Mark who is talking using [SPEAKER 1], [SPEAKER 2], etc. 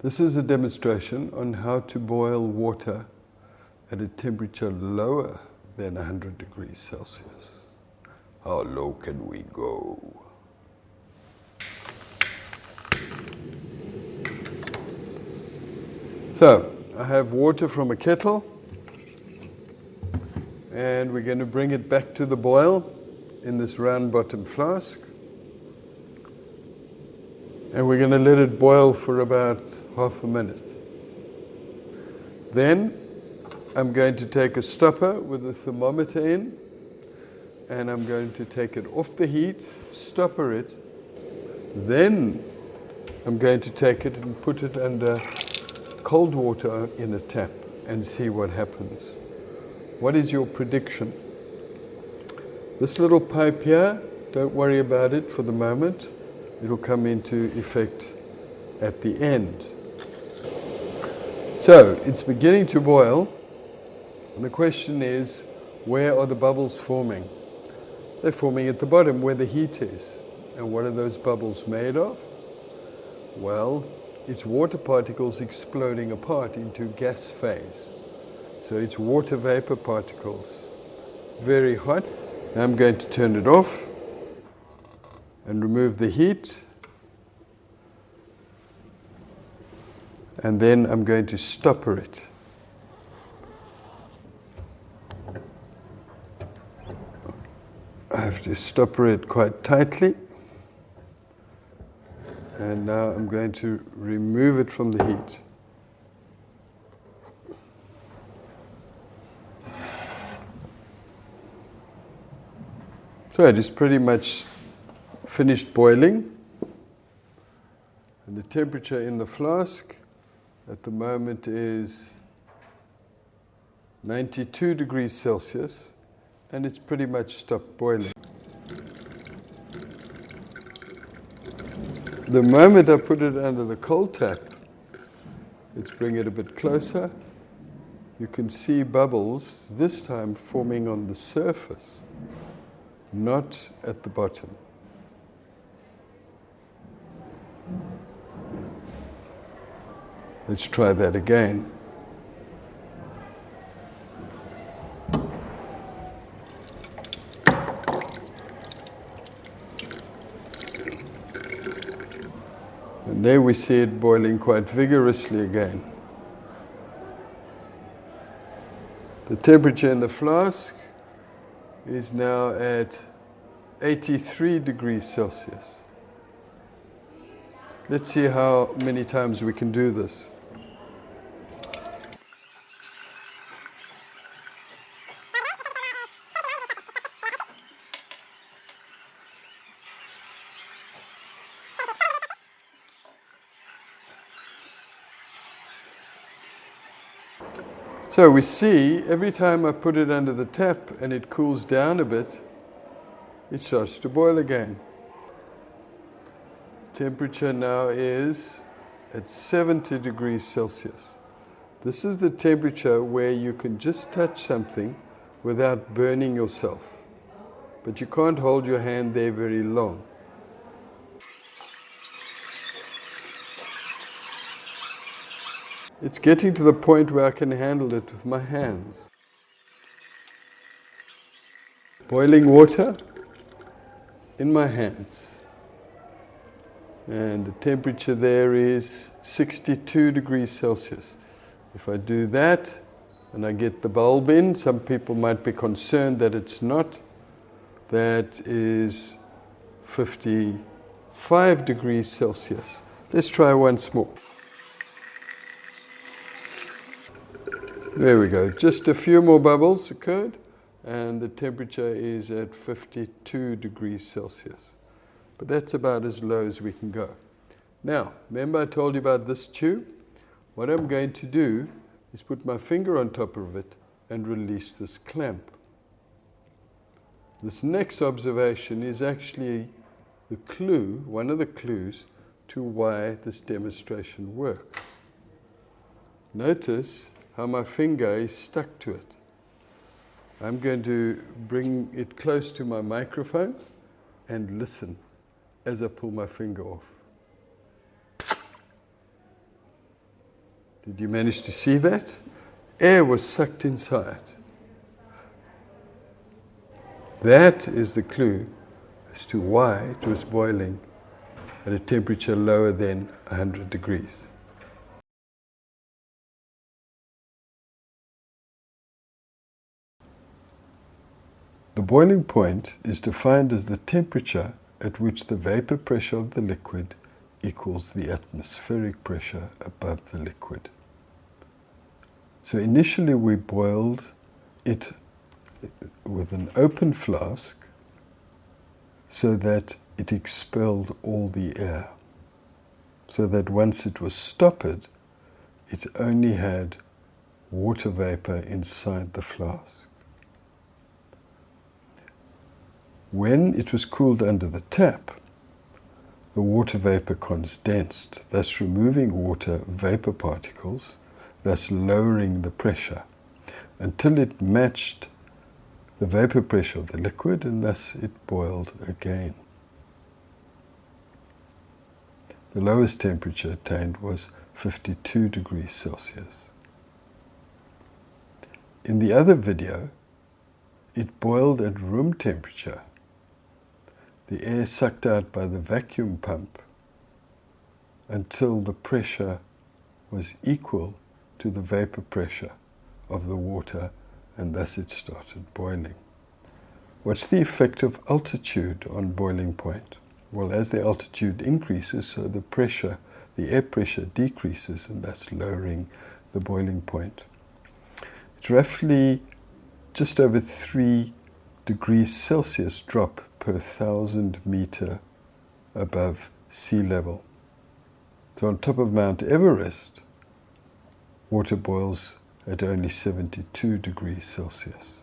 [SPEAKER 1] This is a demonstration on how to boil water at a temperature lower than 100 degrees Celsius. How low can we go? So, I have water from a kettle, and we're going to bring it back to the boil in this round bottom flask. And we're going to let it boil for about half a minute. Then I'm going to take a stopper with a thermometer in, and I'm going to take it off the heat, stopper it. Then I'm going to take it and put it under cold water in a tap and see what happens. What is your prediction? This little pipe here, don't worry about it for the moment. It'll come into effect at the end. So it's beginning to boil, and the question is, where are the bubbles forming? They're forming at the bottom where the heat is. And what are those bubbles made of? Well, it's water particles exploding apart into gas phase. So it's water vapor particles. Very hot. Now I'm going to turn it off and remove the heat. And then I'm going to stopper it. I have to stopper it quite tightly. And now I'm going to remove it from the heat. So it is pretty much finished boiling. And the temperature in the flask at the moment is 92 degrees Celsius, and it's pretty much stopped boiling. The moment I put it under the cold tap, let's bring it a bit closer, you can see bubbles, this time forming on the surface, not at the bottom. Let's try that again. And there we see it boiling quite vigorously again. The temperature in the flask is now at 83 degrees Celsius. Let's see how many times we can do this. So we see every time I put it under the tap and it cools down a bit, it starts to boil again. Temperature now is at 70 degrees Celsius. This is the temperature where you can just touch something without burning yourself. But you can't hold your hand there very long. It's getting to the point where I can handle it with my hands. Boiling water in my hands. And the temperature there is 62 degrees Celsius. If I do that and I get the bulb in, some people might be concerned that it's not. That is 55 degrees Celsius. Let's try once more. There we go. Just a few more bubbles occurred, and the temperature is at 52 degrees Celsius. But that's about as low as we can go. Now, remember I told you about this tube? What I'm going to do is put my finger on top of it and release this clamp. This next observation is actually the clue, one of the clues to why this demonstration works. Notice how my finger is stuck to it. I'm going to bring it close to my microphone and listen as I pull my finger off. Did you manage to see that? Air was sucked inside. That is the clue as to why it was boiling at a temperature lower than 100 degrees. The boiling point is defined as the temperature at which the vapor pressure of the liquid equals the atmospheric pressure above the liquid. So initially we boiled it with an open flask so that it expelled all the air, so that once it was stoppered, it only had water vapor inside the flask. When it was cooled under the tap, the water vapor condensed, thus removing water vapor particles, thus lowering the pressure until it matched the vapor pressure of the liquid, and thus it boiled again. The lowest temperature attained was 52 degrees Celsius. In the other video, it boiled at room temperature, the air sucked out by the vacuum pump, until the pressure was equal to the vapor pressure of the water, and thus it started boiling. What's the effect of altitude on boiling point? Well, as the altitude increases, so the pressure, the air pressure decreases, and thus lowering the boiling point. It's roughly just over 3 degrees Celsius drop per 1,000 meter above sea level. So on top of Mount Everest, water boils at only 72 degrees Celsius.